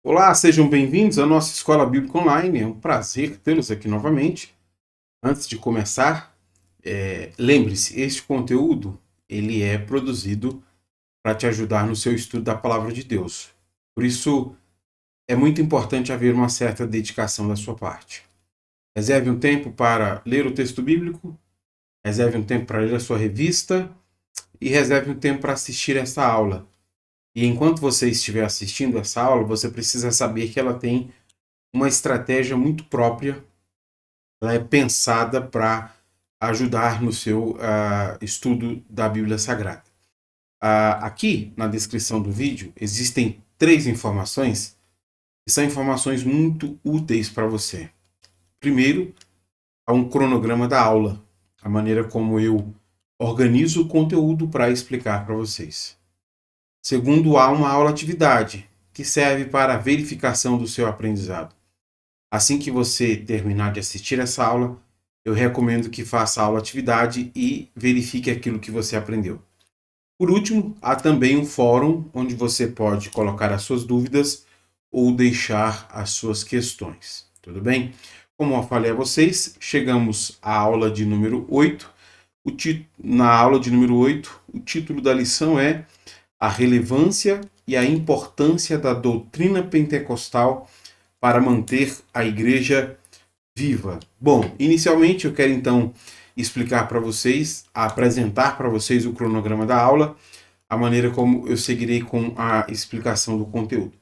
Olá, sejam bem-vindos à nossa Escola Bíblica Online. É um prazer tê-los aqui novamente. Antes de começar, lembre-se, este conteúdo ele é produzido para te ajudar no seu estudo da Palavra de Deus. Por isso, é muito importante haver uma certa dedicação da sua parte. Reserve um tempo para ler o texto bíblico, reserve um tempo para ler a sua revista e reserve um tempo para assistir essa aula. E enquanto você estiver assistindo essa aula, você precisa saber que ela tem uma estratégia muito própria. Ela é pensada para ajudar no seu estudo da Bíblia Sagrada. Aqui na descrição do vídeo existem 3 informações que são informações muito úteis para você. Primeiro, há um cronograma da aula, a maneira como eu organizo o conteúdo para explicar para vocês. Segundo, há uma aula-atividade, que serve para a verificação do seu aprendizado. Assim que você terminar de assistir essa aula, eu recomendo que faça a aula-atividade e verifique aquilo que você aprendeu. Por último, há também um fórum onde você pode colocar as suas dúvidas ou deixar as suas questões. Tudo bem? Como eu falei a vocês, chegamos à aula de número 8. Na aula de número 8, o título da lição é A relevância e a importância da doutrina pentecostal para manter a igreja viva. Bom, inicialmente eu quero então explicar para vocês, apresentar para vocês o cronograma da aula, a maneira como eu seguirei com a explicação do conteúdo.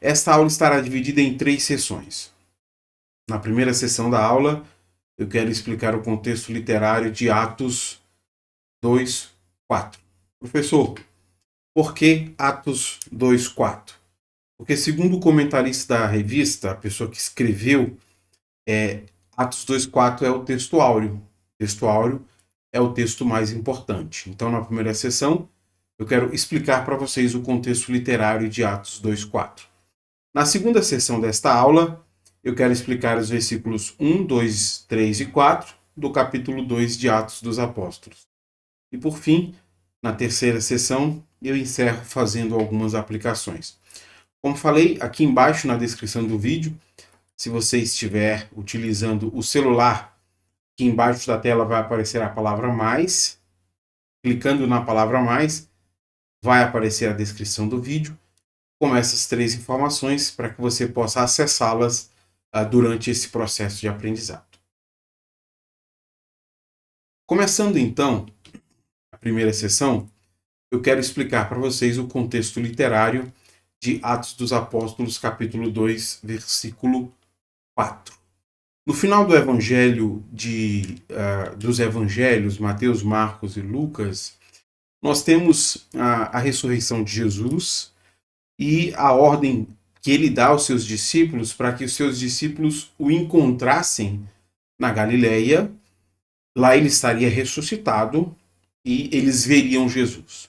Esta aula estará dividida em 3 sessões. Na primeira sessão da aula, eu quero explicar o contexto literário de Atos 2:4. Professor, por que Atos 2:4? Porque segundo o comentarista da revista, a pessoa que escreveu, Atos 2:4 é o texto áureo. O texto áureo é o texto mais importante. Então, na primeira sessão, eu quero explicar para vocês o contexto literário de Atos 2:4. Na segunda sessão desta aula, eu quero explicar os versículos 1, 2, 3 e 4 do capítulo 2 de Atos dos Apóstolos. E por fim, na terceira sessão, eu encerro fazendo algumas aplicações. Como falei, aqui embaixo na descrição do vídeo, se você estiver utilizando o celular, aqui embaixo da tela vai aparecer a palavra mais. Clicando na palavra mais, vai aparecer a descrição do vídeo, com essas 3 informações para que você possa acessá-las durante esse processo de aprendizado. Começando então a primeira sessão, eu quero explicar para vocês o contexto literário de Atos dos Apóstolos, capítulo 2, versículo 4. No final do evangelho dos evangelhos, Mateus, Marcos e Lucas, nós temos a ressurreição de Jesus e a ordem que ele dá aos seus discípulos para que os seus discípulos o encontrassem na Galileia. Lá ele estaria ressuscitado e eles veriam Jesus.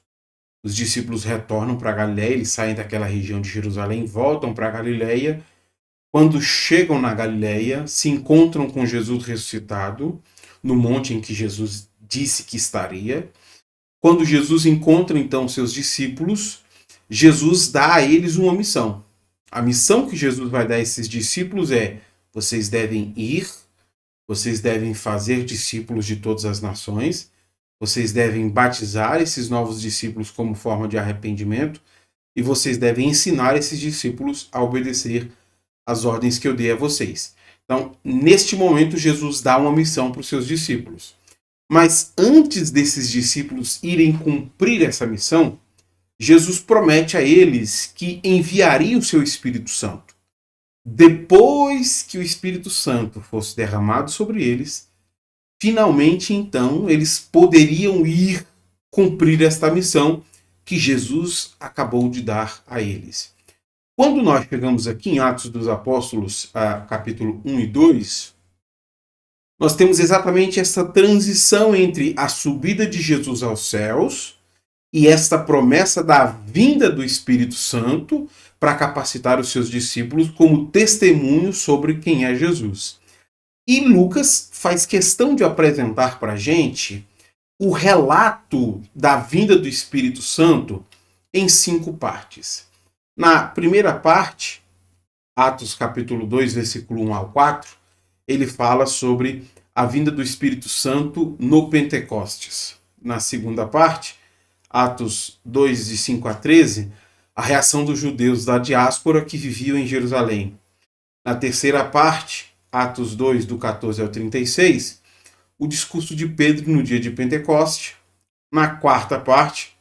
Os discípulos retornam para a Galileia, eles saem daquela região de Jerusalém, voltam para a Galileia. Quando chegam na Galileia, se encontram com Jesus ressuscitado, no monte em que Jesus disse que estaria. Quando Jesus encontra então seus discípulos, Jesus dá a eles uma missão. A missão que Jesus vai dar a esses discípulos é: vocês devem ir, vocês devem fazer discípulos de todas as nações, vocês devem batizar esses novos discípulos como forma de arrependimento e vocês devem ensinar esses discípulos a obedecer as ordens que eu dei a vocês. Então, neste momento, Jesus dá uma missão para os seus discípulos. Mas antes desses discípulos irem cumprir essa missão, Jesus promete a eles que enviaria o seu Espírito Santo. Depois que o Espírito Santo fosse derramado sobre eles, finalmente, então, eles poderiam ir cumprir esta missão que Jesus acabou de dar a eles. Quando nós chegamos aqui em Atos dos Apóstolos, capítulo 1 e 2, nós temos exatamente essa transição entre a subida de Jesus aos céus e esta promessa da vinda do Espírito Santo para capacitar os seus discípulos como testemunhos sobre quem é Jesus. E Lucas faz questão de apresentar para a gente o relato da vinda do Espírito Santo em 5 partes. Na primeira parte, Atos capítulo 2, versículo 1 ao 4, ele fala sobre a vinda do Espírito Santo no Pentecostes. Na segunda parte, Atos 2, de 5 a 13, a reação dos judeus da diáspora que viviam em Jerusalém. Na terceira parte, Atos 2, do 14 ao 36, o discurso de Pedro no dia de Pentecoste. Na quarta parte,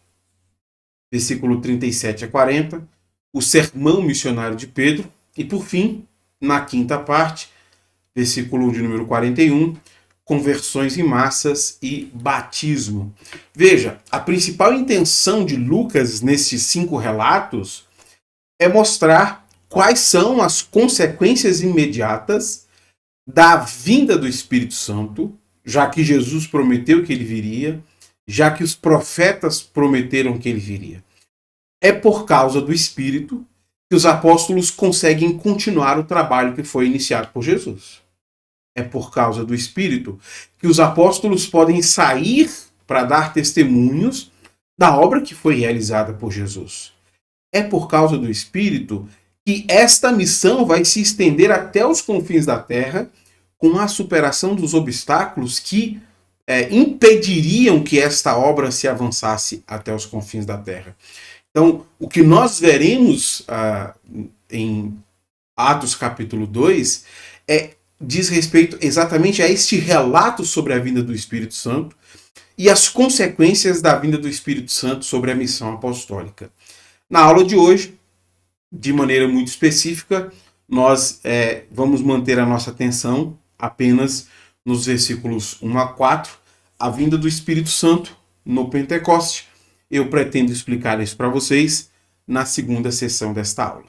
versículo 37 a 40, o sermão missionário de Pedro. E por fim, na quinta parte, versículo de número 41, conversões em massas e batismo. Veja, a principal intenção de Lucas nesses 5 relatos é mostrar quais são as consequências imediatas da vinda do Espírito Santo, já que Jesus prometeu que ele viria, já que os profetas prometeram que ele viria. É por causa do Espírito que os apóstolos conseguem continuar o trabalho que foi iniciado por Jesus. É por causa do Espírito que os apóstolos podem sair para dar testemunhos da obra que foi realizada por Jesus. É por causa do Espírito que esta missão vai se estender até os confins da terra, com a superação dos obstáculos que impediriam que esta obra se avançasse até os confins da terra. Então, o que nós veremos em Atos capítulo 2 diz respeito exatamente a este relato sobre a vinda do Espírito Santo e as consequências da vinda do Espírito Santo sobre a missão apostólica. Na aula de hoje, de maneira muito específica, nós vamos manter a nossa atenção apenas nos versículos 1 a 4, a vinda do Espírito Santo no Pentecoste. Eu pretendo explicar isso para vocês na segunda sessão desta aula.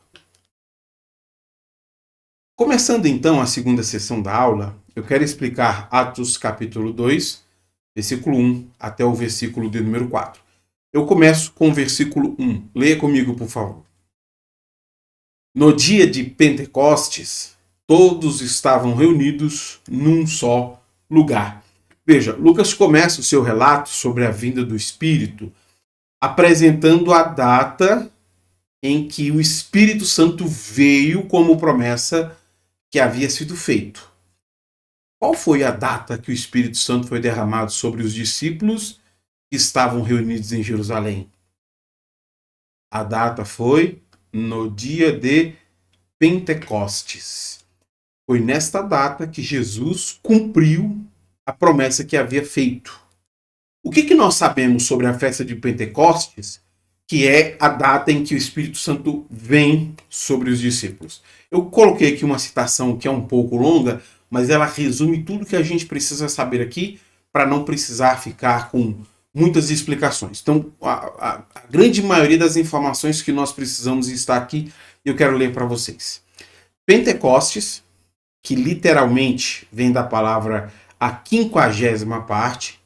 Começando então a segunda sessão da aula, eu quero explicar Atos capítulo 2, versículo 1 até o versículo de número 4. Eu começo com o versículo 1. Leia comigo, por favor. No dia de Pentecostes, todos estavam reunidos num só lugar. Veja, Lucas começa o seu relato sobre a vinda do Espírito apresentando a data em que o Espírito Santo veio como promessa que havia sido feito. Qual foi a data que o Espírito Santo foi derramado sobre os discípulos que estavam reunidos em Jerusalém? A data foi no dia de Pentecostes. Foi nesta data que Jesus cumpriu a promessa que havia feito. O que nós sabemos sobre a festa de Pentecostes, que é a data em que o Espírito Santo vem sobre os discípulos? Eu coloquei aqui uma citação que é um pouco longa, mas ela resume tudo que a gente precisa saber aqui para não precisar ficar com muitas explicações. Então, a grande maioria das informações que nós precisamos está aqui e eu quero ler para vocês. Pentecostes, que literalmente vem da palavra a 50ª parte,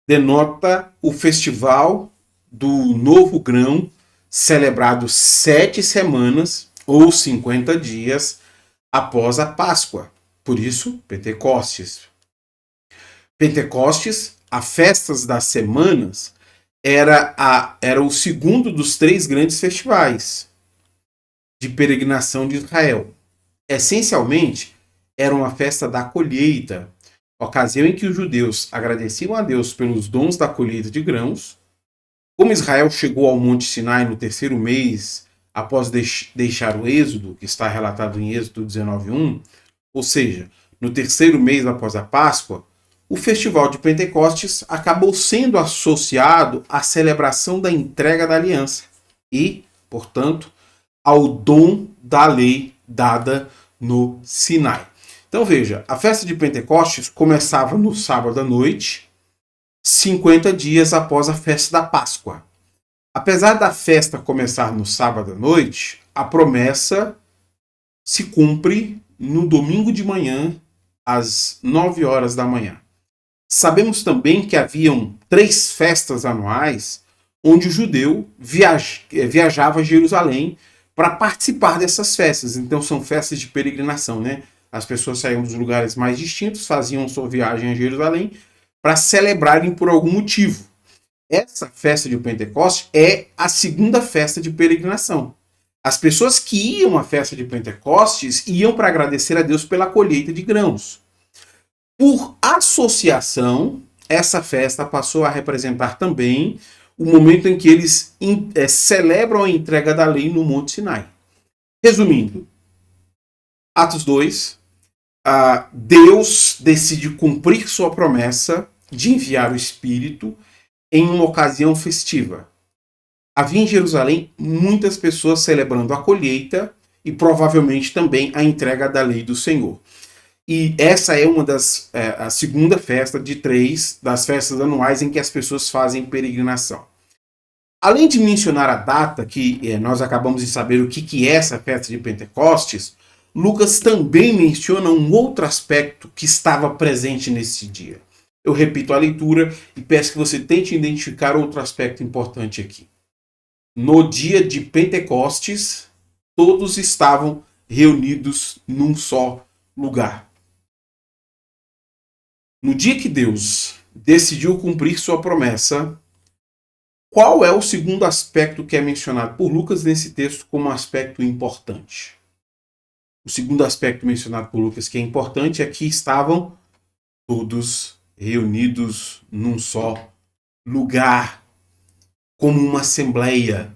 denota o festival do novo grão, celebrado 7 semanas ou 50 dias após a Páscoa. Por isso, Pentecostes. Pentecostes, a festas das semanas, era o segundo dos 3 grandes festivais de peregrinação de Israel. Essencialmente, era uma festa da colheita, ocasião em que os judeus agradeciam a Deus pelos dons da colheita de grãos. Como Israel chegou ao Monte Sinai no 3º mês após deixar o Êxodo, que está relatado em Êxodo 19:1, ou seja, no 3º mês após a Páscoa, o festival de Pentecostes acabou sendo associado à celebração da entrega da aliança e, portanto, ao dom da lei dada no Sinai. Então veja, a festa de Pentecostes começava no sábado à noite, 50 dias após a festa da Páscoa. Apesar da festa começar no sábado à noite, a promessa se cumpre no domingo de manhã, às 9 horas da manhã. Sabemos também que haviam 3 festas anuais onde o judeu viajava a Jerusalém para participar dessas festas. Então são festas de peregrinação, né? As pessoas saíam dos lugares mais distintos, faziam sua viagem a Jerusalém para celebrarem por algum motivo. Essa festa de Pentecostes é a segunda festa de peregrinação. As pessoas que iam à festa de Pentecostes iam para agradecer a Deus pela colheita de grãos. Por associação, essa festa passou a representar também o momento em que eles celebram a entrega da lei no Monte Sinai. Resumindo, Atos 2, Deus decide cumprir sua promessa de enviar o Espírito em uma ocasião festiva. Havia em Jerusalém muitas pessoas celebrando a colheita e provavelmente também a entrega da lei do Senhor. E essa é uma a segunda festa de 3 das festas anuais em que as pessoas fazem peregrinação. Além de mencionar a data, que nós acabamos de saber o que é essa festa de Pentecostes, Lucas também menciona um outro aspecto que estava presente nesse dia. Eu repito a leitura e peço que você tente identificar outro aspecto importante aqui. No dia de Pentecostes, todos estavam reunidos num só lugar. No dia que Deus decidiu cumprir sua promessa, qual é o segundo aspecto que é mencionado por Lucas nesse texto como um aspecto importante? O segundo aspecto mencionado por Lucas que é importante é que estavam todos reunidos num só lugar, como uma assembleia.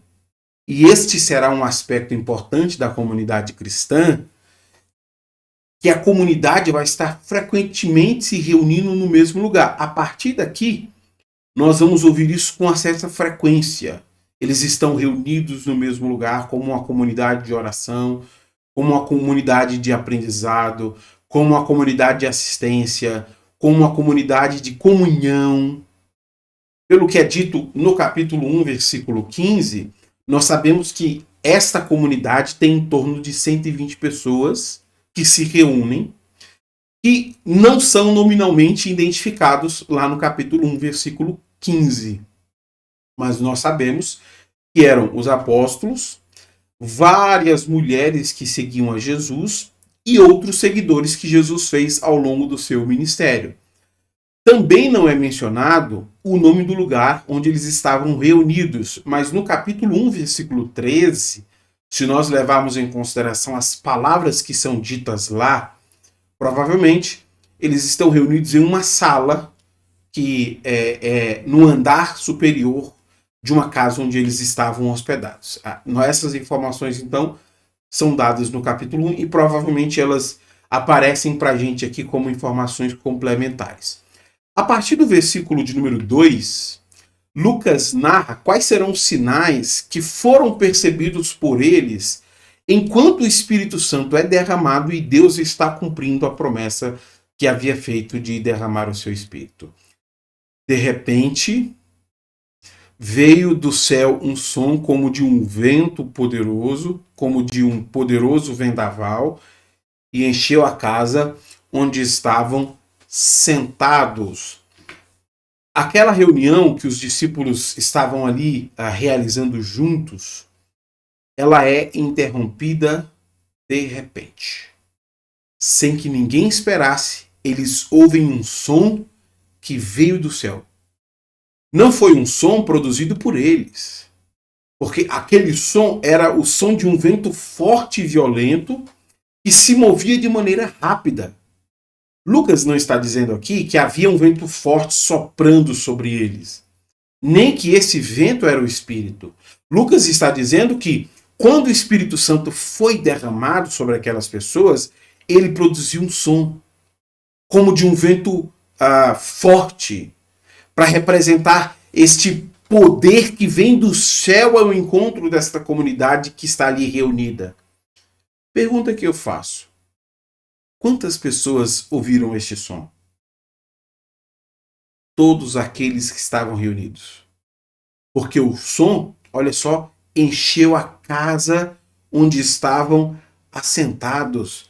E este será um aspecto importante da comunidade cristã, que a comunidade vai estar frequentemente se reunindo no mesmo lugar. A partir daqui, nós vamos ouvir isso com uma certa frequência. Eles estão reunidos no mesmo lugar, como uma comunidade de oração, como uma comunidade de aprendizado, como uma comunidade de assistência, como uma comunidade de comunhão. Pelo que é dito no capítulo 1, versículo 15, nós sabemos que esta comunidade tem em torno de 120 pessoas que se reúnem e não são nominalmente identificados lá no capítulo 1, versículo 15. Mas nós sabemos que eram os apóstolos, várias mulheres que seguiam a Jesus e outros seguidores que Jesus fez ao longo do seu ministério. Também não é mencionado o nome do lugar onde eles estavam reunidos, mas no capítulo 1, versículo 13, se nós levarmos em consideração as palavras que são ditas lá, provavelmente eles estão reunidos em uma sala que é no andar superior de uma casa onde eles estavam hospedados. Essas informações, então, são dadas no capítulo 1 e provavelmente elas aparecem para a gente aqui como informações complementares. A partir do versículo de número 2, Lucas narra quais serão os sinais que foram percebidos por eles enquanto o Espírito Santo é derramado e Deus está cumprindo a promessa que havia feito de derramar o seu Espírito. De repente, veio do céu um som como de um vento poderoso, como de um poderoso vendaval, e encheu a casa onde estavam sentados. Aquela reunião que os discípulos estavam ali realizando juntos, ela é interrompida de repente. Sem que ninguém esperasse, eles ouvem um som que veio do céu. Não foi um som produzido por eles, porque aquele som era o som de um vento forte e violento que se movia de maneira rápida. Lucas não está dizendo aqui que havia um vento forte soprando sobre eles, nem que esse vento era o Espírito. Lucas está dizendo que quando o Espírito Santo foi derramado sobre aquelas pessoas, ele produziu um som, como de um vento forte, para representar este poder que vem do céu ao encontro desta comunidade que está ali reunida. Pergunta que eu faço: quantas pessoas ouviram este som? Todos aqueles que estavam reunidos. Porque o som, olha só, encheu a casa onde estavam assentados.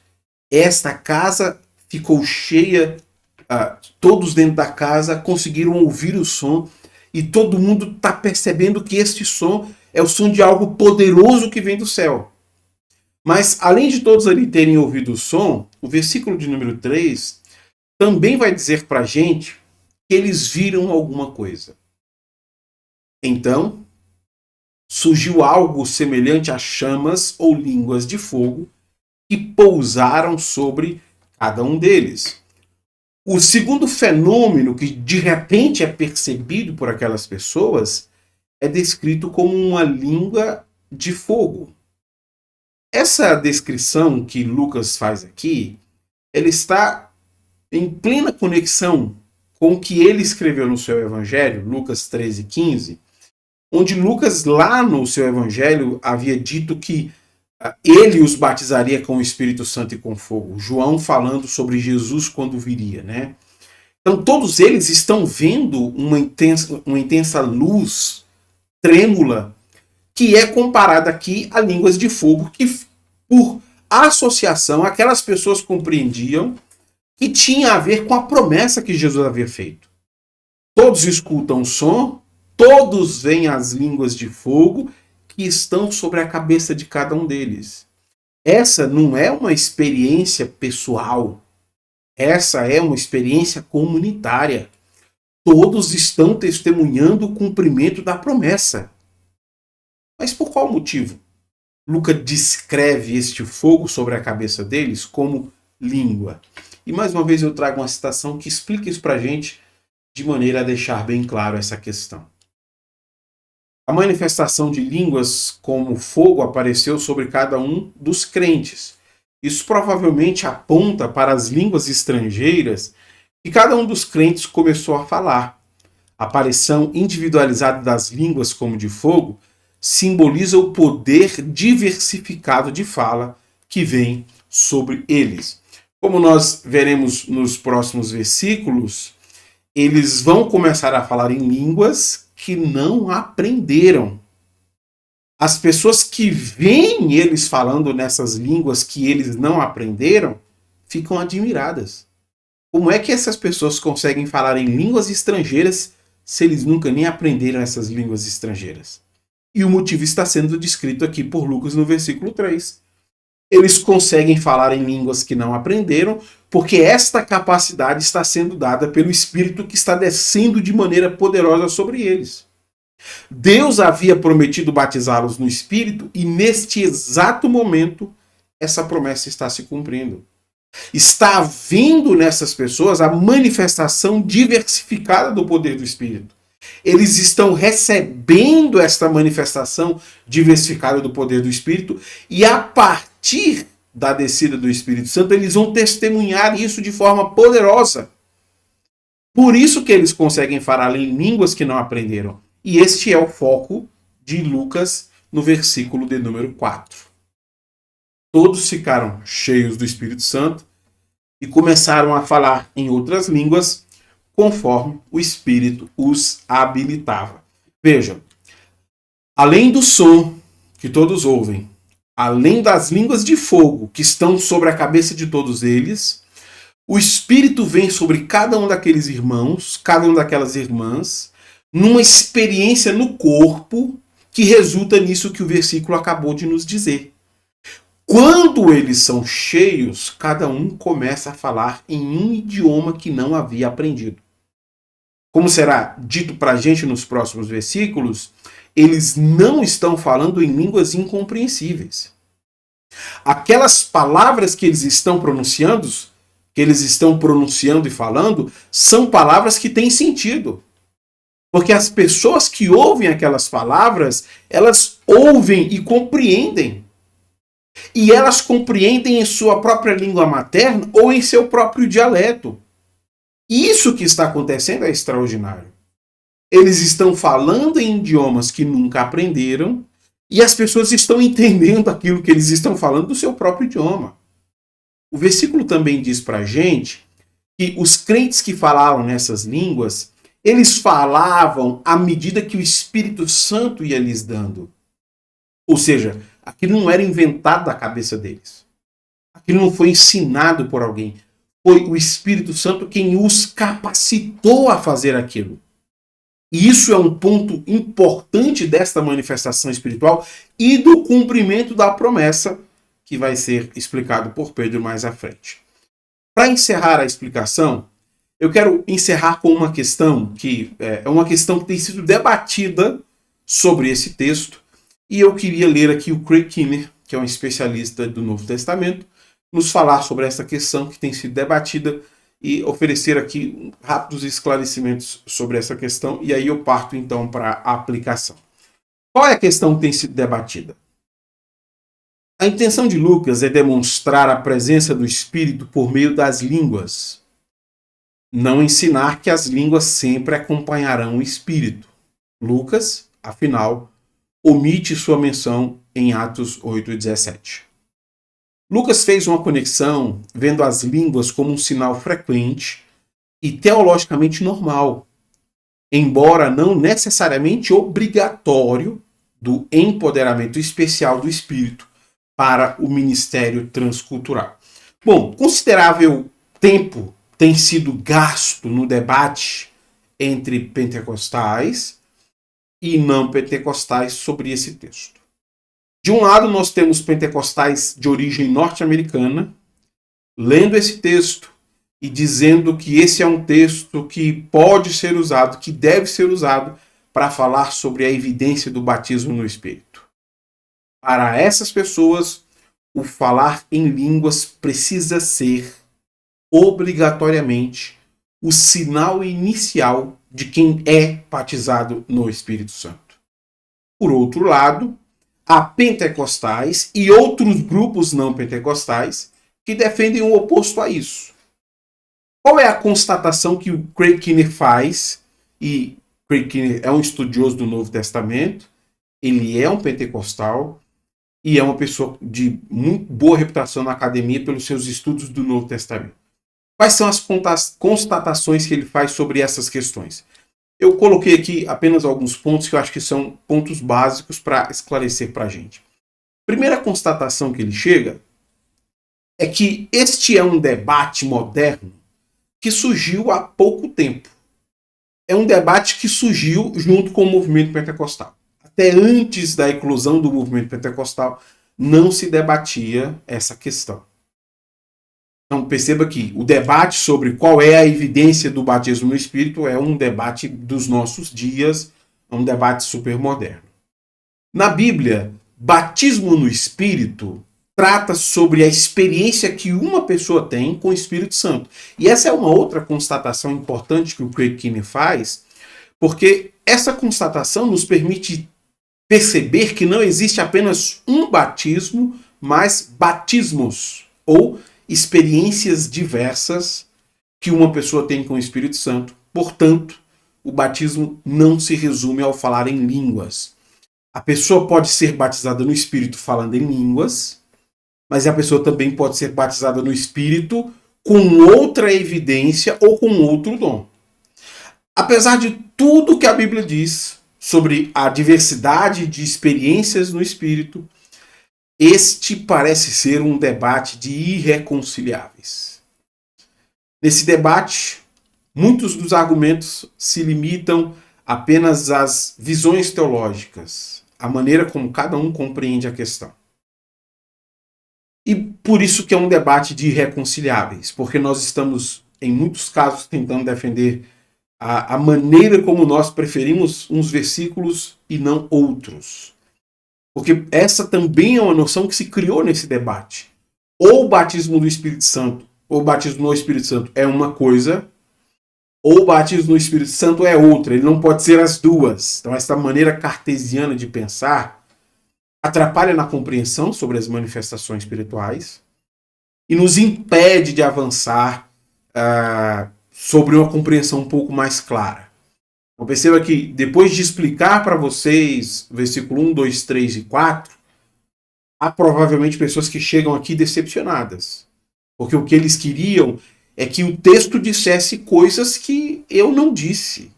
Esta casa ficou cheia, todos dentro da casa conseguiram ouvir o som e todo mundo está percebendo que este som é o som de algo poderoso que vem do céu. Mas, além de todos ali terem ouvido o som, o versículo de número 3 também vai dizer para a gente que eles viram alguma coisa. Então, surgiu algo semelhante a chamas ou línguas de fogo que pousaram sobre cada um deles. O segundo fenômeno que de repente é percebido por aquelas pessoas é descrito como uma língua de fogo. Essa descrição que Lucas faz aqui, ela está em plena conexão com o que ele escreveu no seu evangelho, Lucas 13:15, onde Lucas, lá no seu evangelho, havia dito que ele os batizaria com o Espírito Santo e com fogo. João falando sobre Jesus quando viria, né? Então todos eles estão vendo uma intensa luz trêmula que é comparada aqui a línguas de fogo que, por associação, aquelas pessoas compreendiam que tinha a ver com a promessa que Jesus havia feito. Todos escutam o som, todos veem as línguas de fogo que estão sobre a cabeça de cada um deles. Essa não é uma experiência pessoal. Essa é uma experiência comunitária. Todos estão testemunhando o cumprimento da promessa. Mas por qual motivo? Lucas descreve este fogo sobre a cabeça deles como língua. E mais uma vez eu trago uma citação que explica isso para a gente de maneira a deixar bem claro essa questão. A manifestação de línguas como fogo apareceu sobre cada um dos crentes. Isso provavelmente aponta para as línguas estrangeiras que cada um dos crentes começou a falar. A aparição individualizada das línguas como de fogo simboliza o poder diversificado de fala que vem sobre eles. Como nós veremos nos próximos versículos, eles vão começar a falar em línguas que não aprenderam. As pessoas que veem eles falando nessas línguas que eles não aprenderam ficam admiradas. Como é que essas pessoas conseguem falar em línguas estrangeiras se eles nunca nem aprenderam essas línguas estrangeiras? E o motivo está sendo descrito aqui por Lucas no versículo 3. Eles conseguem falar em línguas que não aprenderam, porque esta capacidade está sendo dada pelo Espírito que está descendo de maneira poderosa sobre eles. Deus havia prometido batizá-los no Espírito e neste exato momento essa promessa está se cumprindo. Está havendo nessas pessoas a manifestação diversificada do poder do Espírito. Eles estão recebendo esta manifestação diversificada do poder do Espírito e a partir da descida do Espírito Santo, eles vão testemunhar isso de forma poderosa. Por isso que eles conseguem falar em línguas que não aprenderam. E este é o foco de Lucas no versículo de número 4. Todos ficaram cheios do Espírito Santo e começaram a falar em outras línguas conforme o Espírito os habilitava. Vejam, além do som que todos ouvem, além das línguas de fogo que estão sobre a cabeça de todos eles, o Espírito vem sobre cada um daqueles irmãos, cada uma daquelas irmãs, numa experiência no corpo que resulta nisso que o versículo acabou de nos dizer. Quando eles são cheios, cada um começa a falar em um idioma que não havia aprendido. Como será dito para a gente nos próximos versículos, eles não estão falando em línguas incompreensíveis. Aquelas palavras que eles estão pronunciando e falando, são palavras que têm sentido. Porque as pessoas que ouvem aquelas palavras, elas ouvem e compreendem. E elas compreendem em sua própria língua materna ou em seu próprio dialeto. Isso que está acontecendo é extraordinário. Eles estão falando em idiomas que nunca aprenderam e as pessoas estão entendendo aquilo que eles estão falando do seu próprio idioma. O versículo também diz para a gente que os crentes que falavam nessas línguas, eles falavam à medida que o Espírito Santo ia lhes dando. Ou seja, aquilo não era inventado da cabeça deles. Aquilo não foi ensinado por alguém. Foi o Espírito Santo quem os capacitou a fazer aquilo. E isso é um ponto importante desta manifestação espiritual e do cumprimento da promessa que vai ser explicado por Pedro mais à frente. Para encerrar a explicação, eu quero encerrar com uma questão que é uma questão que tem sido debatida sobre esse texto, e eu queria ler aqui o Craig Keener, que é um especialista do Novo Testamento, nos falar sobre essa questão que tem sido debatida e oferecer aqui rápidos esclarecimentos sobre essa questão, e aí eu parto então para a aplicação. Qual é a questão que tem sido debatida? A intenção de Lucas é demonstrar a presença do Espírito por meio das línguas, não ensinar que as línguas sempre acompanharão o Espírito. Lucas, afinal, omite sua menção em Atos 8:17. Lucas fez uma conexão vendo as línguas como um sinal frequente e teologicamente normal, embora não necessariamente obrigatório, do empoderamento especial do Espírito para o ministério transcultural. Bom, considerável tempo tem sido gasto no debate entre pentecostais e não pentecostais sobre esse texto. De um lado, nós temos pentecostais de origem norte-americana lendo esse texto e dizendo que esse é um texto que pode ser usado, que deve ser usado para falar sobre a evidência do batismo no Espírito. Para essas pessoas, o falar em línguas precisa ser, obrigatoriamente, o sinal inicial de quem é batizado no Espírito Santo. Por outro lado, há pentecostais e outros grupos não pentecostais que defendem o oposto a isso. Qual é a constatação que o Craig Keener faz? E Craig Keener é um estudioso do Novo Testamento, ele é um pentecostal e é uma pessoa de muito boa reputação na academia pelos seus estudos do Novo Testamento. Quais são as constatações que ele faz sobre essas questões? Eu coloquei aqui apenas alguns pontos que eu acho que são pontos básicos para esclarecer para a gente. Primeira constatação que ele chega é que este é um debate moderno que surgiu há pouco tempo. É um debate que surgiu junto com o movimento pentecostal. Até antes da eclosão do movimento pentecostal, não se debatia essa questão. Então perceba que o debate sobre qual é a evidência do batismo no Espírito é um debate dos nossos dias, é um debate super moderno. Na Bíblia, batismo no Espírito trata sobre a experiência que uma pessoa tem com o Espírito Santo. E essa é uma outra constatação importante que o Craig Keener faz, porque essa constatação nos permite perceber que não existe apenas um batismo, mas batismos, ou experiências diversas que uma pessoa tem com o Espírito Santo. Portanto, o batismo não se resume ao falar em línguas. A pessoa pode ser batizada no Espírito falando em línguas, mas a pessoa também pode ser batizada no Espírito com outra evidência ou com outro dom. Apesar de tudo que a Bíblia diz sobre a diversidade de experiências no Espírito, este parece ser um debate de irreconciliáveis. Nesse debate, muitos dos argumentos se limitam apenas às visões teológicas, à maneira como cada um compreende a questão. E por isso que é um debate de irreconciliáveis, porque nós estamos, em muitos casos, tentando defender a maneira como nós preferimos uns versículos e não outros. Porque essa também é uma noção que se criou nesse debate. Ou o batismo do Espírito Santo, ou o batismo no Espírito Santo é uma coisa, ou o batismo no Espírito Santo é outra. Ele não pode ser as duas. Então essa maneira cartesiana de pensar atrapalha na compreensão sobre as manifestações espirituais e nos impede de avançar sobre uma compreensão um pouco mais clara. Então perceba que depois de explicar para vocês versículo 1, 2, 3 e 4, há provavelmente pessoas que chegam aqui decepcionadas. Porque o que eles queriam é que o texto dissesse coisas que eu não disse.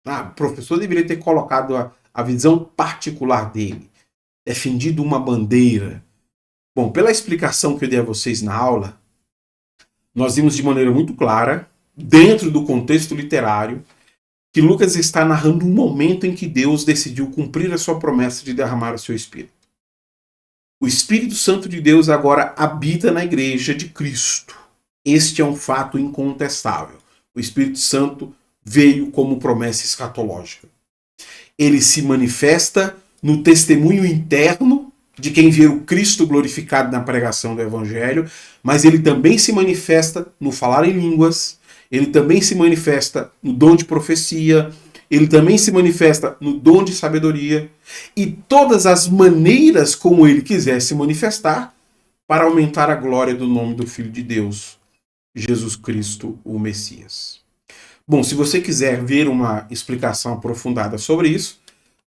O professor deveria ter colocado a visão particular dele, defendido uma bandeira. Bom, pela explicação que eu dei a vocês na aula, nós vimos de maneira muito clara, dentro do contexto literário, que Lucas está narrando um momento em que Deus decidiu cumprir a sua promessa de derramar o seu Espírito. O Espírito Santo de Deus agora habita na igreja de Cristo. Este é um fato incontestável. O Espírito Santo veio como promessa escatológica. Ele se manifesta no testemunho interno de quem vê o Cristo glorificado na pregação do Evangelho, mas ele também se manifesta no falar em línguas, ele também se manifesta no dom de profecia, ele também se manifesta no dom de sabedoria e todas as maneiras como ele quiser se manifestar para aumentar a glória do nome do Filho de Deus, Jesus Cristo, o Messias. Bom, se você quiser ver uma explicação aprofundada sobre isso,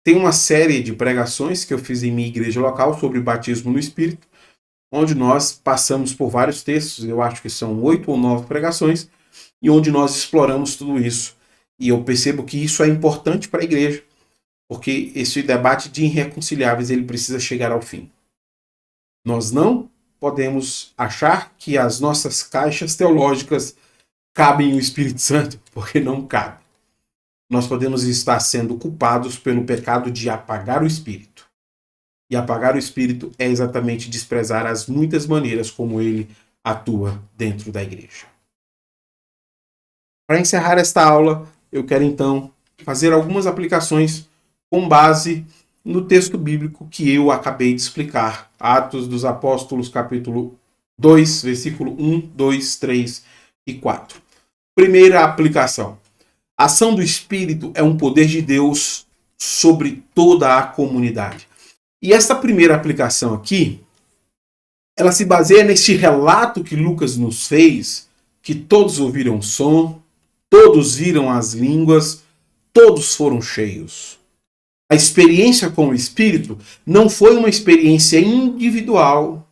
tem uma série de pregações que eu fiz em minha igreja local sobre batismo no Espírito, onde nós passamos por vários textos, eu acho que são 8 ou 9 pregações, e onde nós exploramos tudo isso. E eu percebo que isso é importante para a igreja, porque esse debate de irreconciliáveis ele precisa chegar ao fim. Nós não podemos achar que as nossas caixas teológicas cabem o Espírito Santo, porque não cabe. Nós podemos estar sendo culpados pelo pecado de apagar o Espírito. E apagar o Espírito é exatamente desprezar as muitas maneiras como ele atua dentro da igreja. Para encerrar esta aula, eu quero então fazer algumas aplicações com base no texto bíblico que eu acabei de explicar. Atos dos Apóstolos, capítulo 2, versículo 1, 2, 3 e 4. Primeira aplicação. A ação do Espírito é um poder de Deus sobre toda a comunidade. E essa primeira aplicação aqui, ela se baseia neste relato que Lucas nos fez, que todos ouviram o som, todos viram as línguas, todos foram cheios. A experiência com o Espírito não foi uma experiência individual,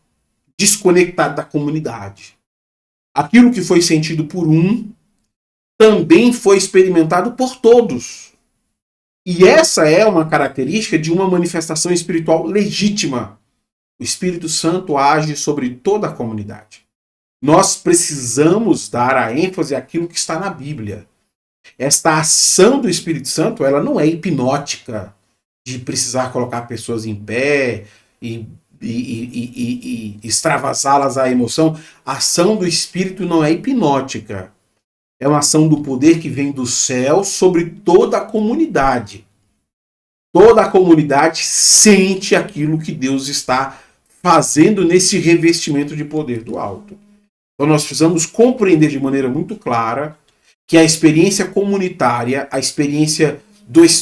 desconectada da comunidade. Aquilo que foi sentido por um, também foi experimentado por todos. E essa é uma característica de uma manifestação espiritual legítima. O Espírito Santo age sobre toda a comunidade. Nós precisamos dar a ênfase àquilo que está na Bíblia. Esta ação do Espírito Santo, ela não é hipnótica, de precisar colocar pessoas em pé e extravasá-las à emoção. A ação do Espírito não é hipnótica. É uma ação do poder que vem do céu sobre toda a comunidade. Toda a comunidade sente aquilo que Deus está fazendo nesse revestimento de poder do alto. Então nós precisamos compreender de maneira muito clara que a experiência comunitária, a experiência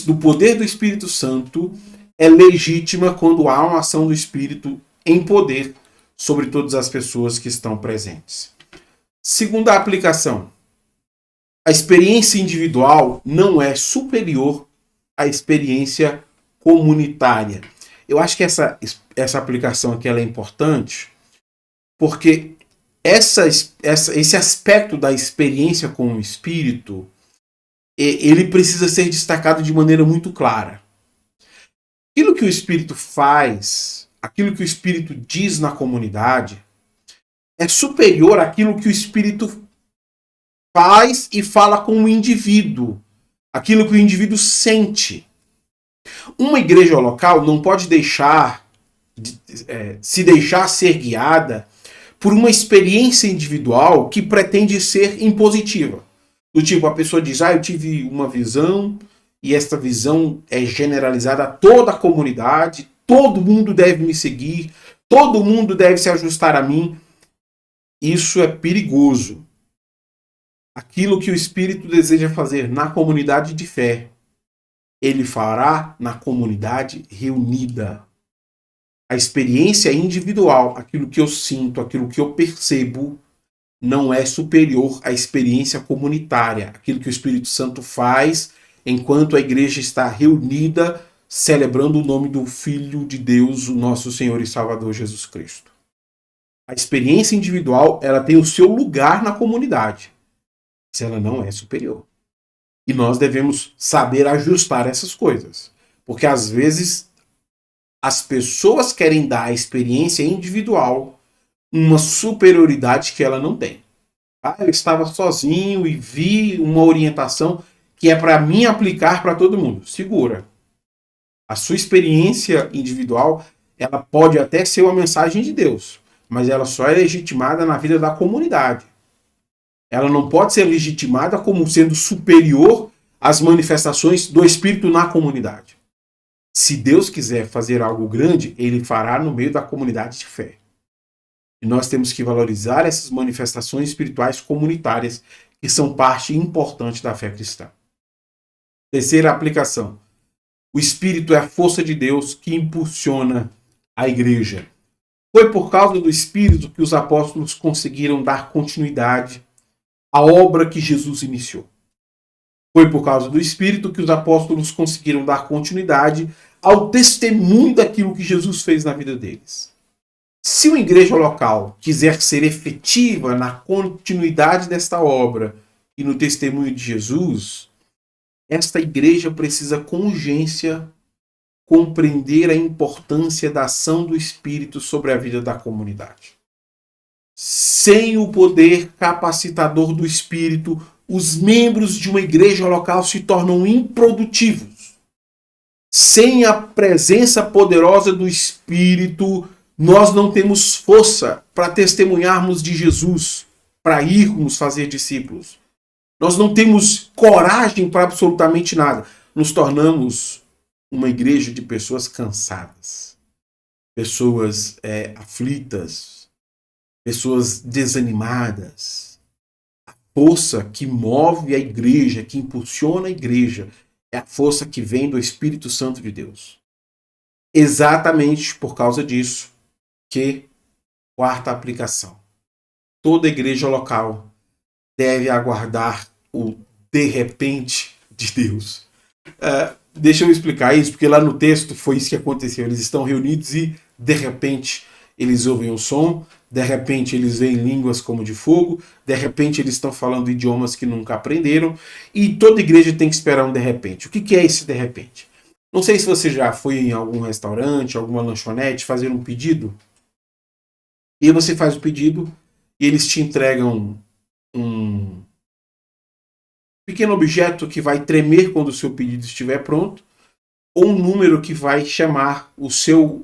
do poder do Espírito Santo é legítima quando há uma ação do Espírito em poder sobre todas as pessoas que estão presentes. Segunda aplicação. A experiência individual não é superior à experiência comunitária. Eu acho que essa aplicação aqui ela é importante porque esse aspecto da experiência com o Espírito ele precisa ser destacado de maneira muito clara. Aquilo que o Espírito faz, aquilo que o Espírito diz na comunidade, é superior àquilo que o Espírito faz e fala com o indivíduo, aquilo que o indivíduo sente. Uma igreja local não pode se deixar ser guiada por uma experiência individual que pretende ser impositiva. Do tipo, a pessoa diz, eu tive uma visão e esta visão é generalizada a toda a comunidade, todo mundo deve me seguir, todo mundo deve se ajustar a mim. Isso é perigoso. Aquilo que o Espírito deseja fazer na comunidade de fé, ele fará na comunidade reunida. A experiência individual, aquilo que eu sinto, aquilo que eu percebo, não é superior à experiência comunitária, aquilo que o Espírito Santo faz enquanto a igreja está reunida, celebrando o nome do Filho de Deus, o nosso Senhor e Salvador Jesus Cristo. A experiência individual, ela tem o seu lugar na comunidade, mas ela não é superior. E nós devemos saber ajustar essas coisas, porque às vezes as pessoas querem dar à experiência individual uma superioridade que ela não tem. Eu estava sozinho e vi uma orientação que é para mim aplicar para todo mundo. Segura. A sua experiência individual, ela pode até ser uma mensagem de Deus, mas ela só é legitimada na vida da comunidade. Ela não pode ser legitimada como sendo superior às manifestações do Espírito na comunidade. Se Deus quiser fazer algo grande, ele fará no meio da comunidade de fé. E nós temos que valorizar essas manifestações espirituais comunitárias, que são parte importante da fé cristã. Terceira aplicação. O Espírito é a força de Deus que impulsiona a igreja. Foi por causa do Espírito que os apóstolos conseguiram dar continuidade à obra que Jesus iniciou. Foi por causa do Espírito que os apóstolos conseguiram dar continuidade ao testemunho daquilo que Jesus fez na vida deles. Se uma igreja local quiser ser efetiva na continuidade desta obra e no testemunho de Jesus, esta igreja precisa com urgência compreender a importância da ação do Espírito sobre a vida da comunidade. Sem o poder capacitador do Espírito, os membros de uma igreja local se tornam improdutivos. Sem a presença poderosa do Espírito, nós não temos força para testemunharmos de Jesus, para irmos fazer discípulos. Nós não temos coragem para absolutamente nada. Nos tornamos uma igreja de pessoas cansadas, pessoas aflitas, pessoas desanimadas. A força que move a igreja, que impulsiona a igreja, é a força que vem do Espírito Santo de Deus. Exatamente por causa disso que, quarta aplicação, toda igreja local deve aguardar o de repente de Deus. Deixa eu explicar isso, porque lá no texto foi isso que aconteceu. Eles estão reunidos e, de repente, eles ouvem um som, de repente eles veem línguas como de fogo, de repente eles estão falando idiomas que nunca aprenderam, e toda igreja tem que esperar um de repente. O que é esse de repente? Não sei se você já foi em algum restaurante, alguma lanchonete, fazer um pedido, e aí você faz o pedido, e eles te entregam um pequeno objeto que vai tremer quando o seu pedido estiver pronto, ou um número que vai chamar o seu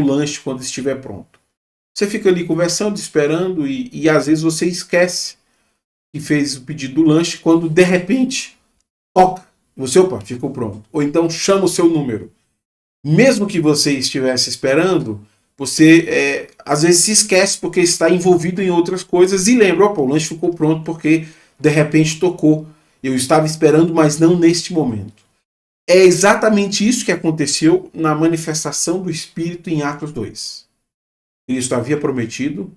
lanche quando estiver pronto. Você fica ali conversando, esperando, e às vezes você esquece que fez o pedido do lanche, quando de repente toca, você, opa, ficou pronto. Ou então chama o seu número. Mesmo que você estivesse esperando, você às vezes se esquece porque está envolvido em outras coisas e lembra, opa, o lanche ficou pronto porque de repente tocou. Eu estava esperando, mas não neste momento. É exatamente isso que aconteceu na manifestação do Espírito em Atos 2. Cristo havia prometido,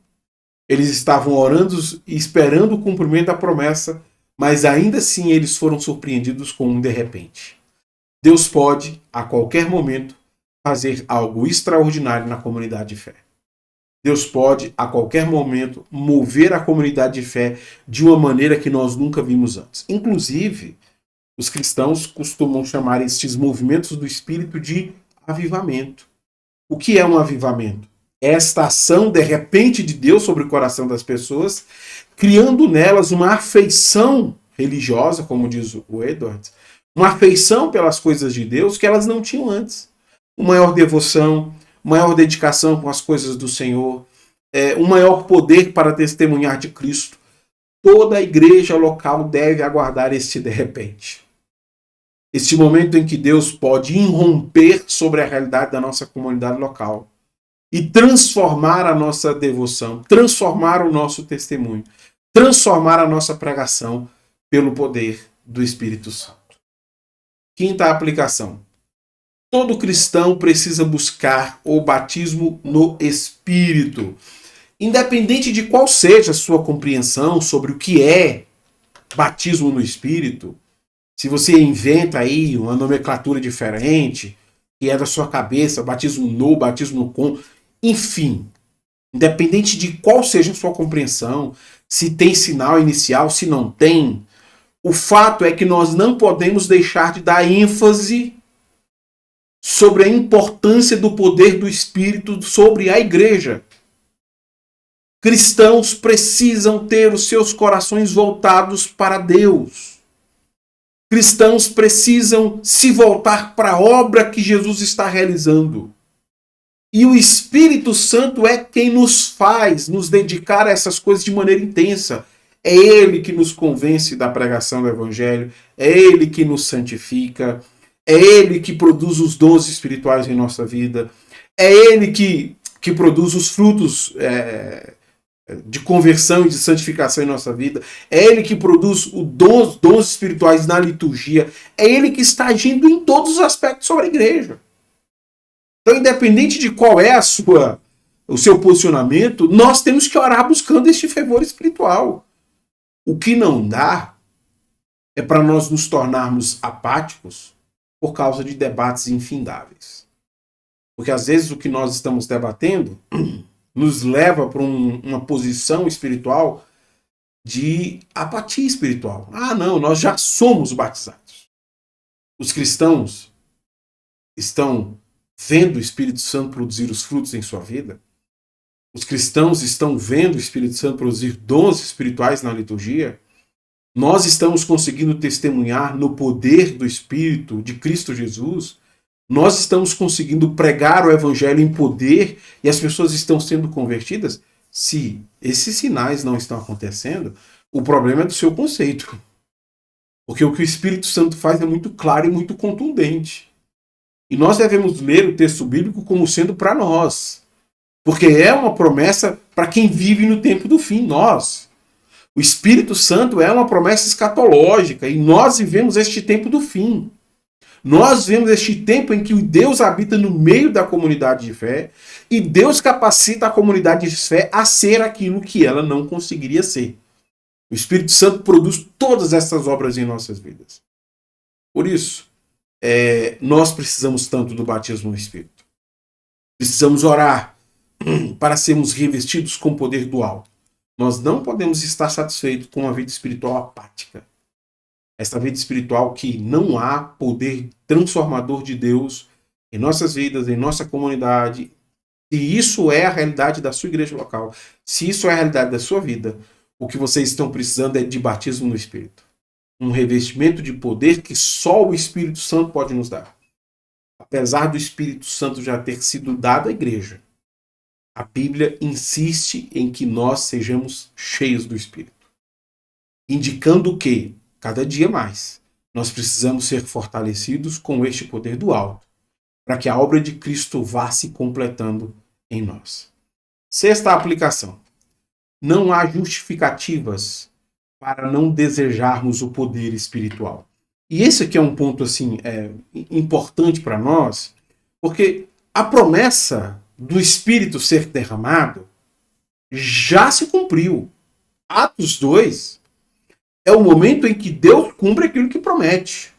eles estavam orando e esperando o cumprimento da promessa, mas ainda assim eles foram surpreendidos com um de repente. Deus pode, a qualquer momento, fazer algo extraordinário na comunidade de fé. Deus pode, a qualquer momento, mover a comunidade de fé de uma maneira que nós nunca vimos antes. Inclusive, os cristãos costumam chamar estes movimentos do Espírito de avivamento. O que é um avivamento? É esta ação, de repente, de Deus sobre o coração das pessoas, criando nelas uma afeição religiosa, como diz o Edwards, uma afeição pelas coisas de Deus que elas não tinham antes. Uma maior devoção, maior dedicação com as coisas do Senhor, um maior poder para testemunhar de Cristo. Toda a igreja local deve aguardar este de repente. Este momento em que Deus pode irromper sobre a realidade da nossa comunidade local e transformar a nossa devoção, transformar o nosso testemunho, transformar a nossa pregação pelo poder do Espírito Santo. Quinta aplicação. Todo cristão precisa buscar o batismo no Espírito. Independente de qual seja a sua compreensão sobre o que é batismo no Espírito, se você inventa aí uma nomenclatura diferente, que é da sua cabeça, batismo no, batismo com, enfim, independente de qual seja a sua compreensão, se tem sinal inicial, se não tem, o fato é que nós não podemos deixar de dar ênfase sobre a importância do poder do Espírito sobre a igreja. Cristãos precisam ter os seus corações voltados para Deus. Cristãos precisam se voltar para a obra que Jesus está realizando. E o Espírito Santo é quem nos faz nos dedicar a essas coisas de maneira intensa. É Ele que nos convence da pregação do Evangelho, é Ele que nos santifica, é Ele que produz os dons espirituais em nossa vida, é Ele que produz os frutos de conversão e de santificação em nossa vida, é Ele que produz os dons espirituais na liturgia, é Ele que está agindo em todos os aspectos sobre a igreja. Então, independente de qual é o seu posicionamento, nós temos que orar buscando este fervor espiritual. O que não dá é para nós nos tornarmos apáticos por causa de debates infindáveis. Porque às vezes o que nós estamos debatendo nos leva para uma posição espiritual de apatia espiritual. Ah, não, nós já somos batizados. Os cristãos estão vendo o Espírito Santo produzir os frutos em sua vida. Os cristãos estão vendo o Espírito Santo produzir dons espirituais na liturgia. Nós estamos conseguindo testemunhar no poder do Espírito de Cristo Jesus. Nós estamos conseguindo pregar o Evangelho em poder e as pessoas estão sendo convertidas. Se esses sinais não estão acontecendo, o problema é do seu conceito. Porque o que o Espírito Santo faz é muito claro e muito contundente. E nós devemos ler o texto bíblico como sendo para nós. Porque é uma promessa para quem vive no tempo do fim, nós. O Espírito Santo é uma promessa escatológica e nós vivemos este tempo do fim. Nós vivemos este tempo em que o Deus habita no meio da comunidade de fé e Deus capacita a comunidade de fé a ser aquilo que ela não conseguiria ser. O Espírito Santo produz todas essas obras em nossas vidas. Por isso, nós precisamos tanto do batismo no Espírito. Precisamos orar para sermos revestidos com o poder do alto. Nós não podemos estar satisfeitos com uma vida espiritual apática. Essa vida espiritual que não há poder transformador de Deus em nossas vidas, em nossa comunidade. Se isso é a realidade da sua igreja local, se isso é a realidade da sua vida, o que vocês estão precisando é de batismo no Espírito. Um revestimento de poder que só o Espírito Santo pode nos dar. Apesar do Espírito Santo já ter sido dado à igreja, a Bíblia insiste em que nós sejamos cheios do Espírito. Indicando que, cada dia mais, nós precisamos ser fortalecidos com este poder do alto, para que a obra de Cristo vá se completando em nós. Sexta aplicação. Não há justificativas para não desejarmos o poder espiritual. E esse aqui é um ponto assim, importante para nós, porque a promessa do Espírito ser derramado já se cumpriu. Atos 2 é o momento em que Deus cumpre aquilo que promete.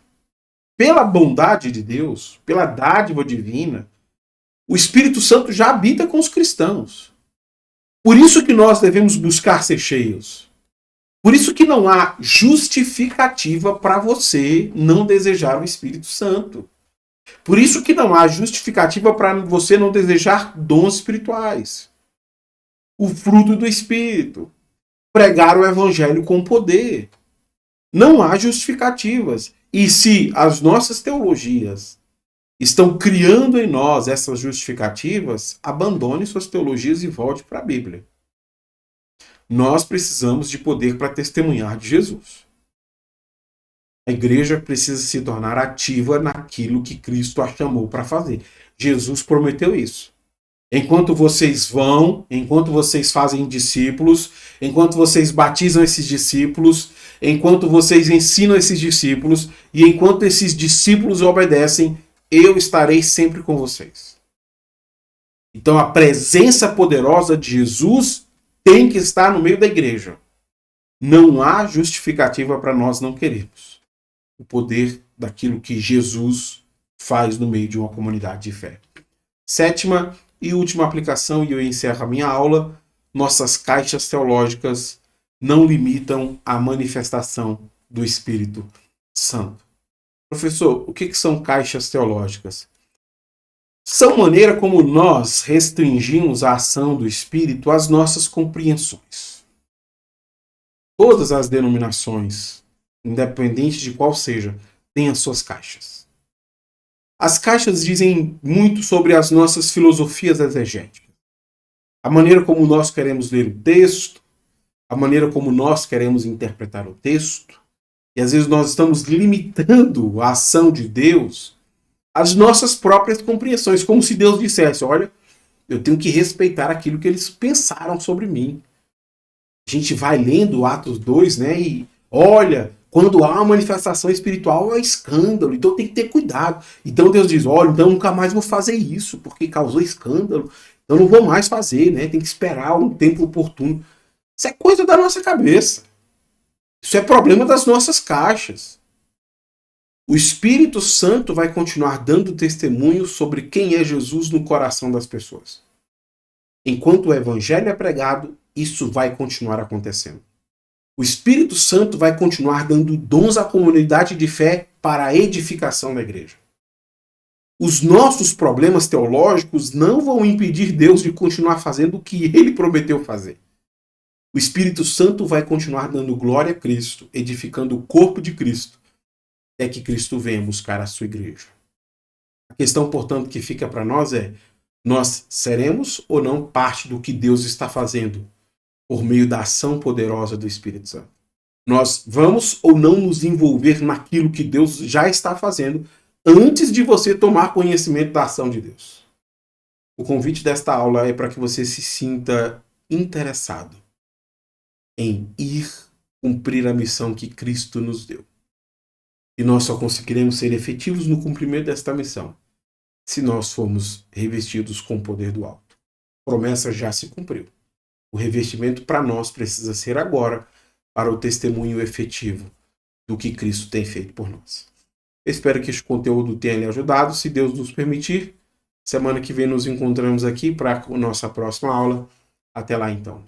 Pela bondade de Deus, pela dádiva divina, o Espírito Santo já habita com os cristãos. Por isso que nós devemos buscar ser cheios. Por isso que não há justificativa para você não desejar o Espírito Santo. Por isso que não há justificativa para você não desejar dons espirituais. O fruto do Espírito. Pregar o Evangelho com poder. Não há justificativas. E se as nossas teologias estão criando em nós essas justificativas, abandone suas teologias e volte para a Bíblia. Nós precisamos de poder para testemunhar de Jesus. A igreja precisa se tornar ativa naquilo que Cristo a chamou para fazer. Jesus prometeu isso. Enquanto vocês vão, enquanto vocês fazem discípulos, enquanto vocês batizam esses discípulos, enquanto vocês ensinam esses discípulos e enquanto esses discípulos obedecem, eu estarei sempre com vocês. Então a presença poderosa de Jesus tem que estar no meio da igreja. Não há justificativa para nós não querermos o poder daquilo que Jesus faz no meio de uma comunidade de fé. Sétima e última aplicação, e eu encerro a minha aula: nossas caixas teológicas não limitam a manifestação do Espírito Santo. Professor, o que são caixas teológicas? São maneira como nós restringimos a ação do Espírito às nossas compreensões. Todas as denominações, independente de qual seja, têm as suas caixas. As caixas dizem muito sobre as nossas filosofias exegéticas. A maneira como nós queremos ler o texto, a maneira como nós queremos interpretar o texto, e às vezes nós estamos limitando a ação de Deus às nossas próprias compreensões, como se Deus dissesse, olha, eu tenho que respeitar aquilo que eles pensaram sobre mim. A gente vai lendo Atos 2, né, e olha, quando há uma manifestação espiritual é escândalo, então tem que ter cuidado. Então Deus diz, olha, então nunca mais vou fazer isso, porque causou escândalo, então não vou mais fazer, né, tem que esperar um tempo oportuno. Isso é coisa da nossa cabeça. Isso é problema das nossas caixas. O Espírito Santo vai continuar dando testemunho sobre quem é Jesus no coração das pessoas. Enquanto o Evangelho é pregado, isso vai continuar acontecendo. O Espírito Santo vai continuar dando dons à comunidade de fé para a edificação da igreja. Os nossos problemas teológicos não vão impedir Deus de continuar fazendo o que ele prometeu fazer. O Espírito Santo vai continuar dando glória a Cristo, edificando o corpo de Cristo, até que Cristo venha buscar a sua igreja. A questão, portanto, que fica para nós é: nós seremos ou não parte do que Deus está fazendo por meio da ação poderosa do Espírito Santo? Nós vamos ou não nos envolver naquilo que Deus já está fazendo antes de você tomar conhecimento da ação de Deus? O convite desta aula é para que você se sinta interessado em ir cumprir a missão que Cristo nos deu. E nós só conseguiremos ser efetivos no cumprimento desta missão se nós formos revestidos com o poder do alto. A promessa já se cumpriu. O revestimento para nós precisa ser agora, para o testemunho efetivo do que Cristo tem feito por nós. Espero que este conteúdo tenha lhe ajudado. Se Deus nos permitir, semana que vem nos encontramos aqui para a nossa próxima aula. Até lá então.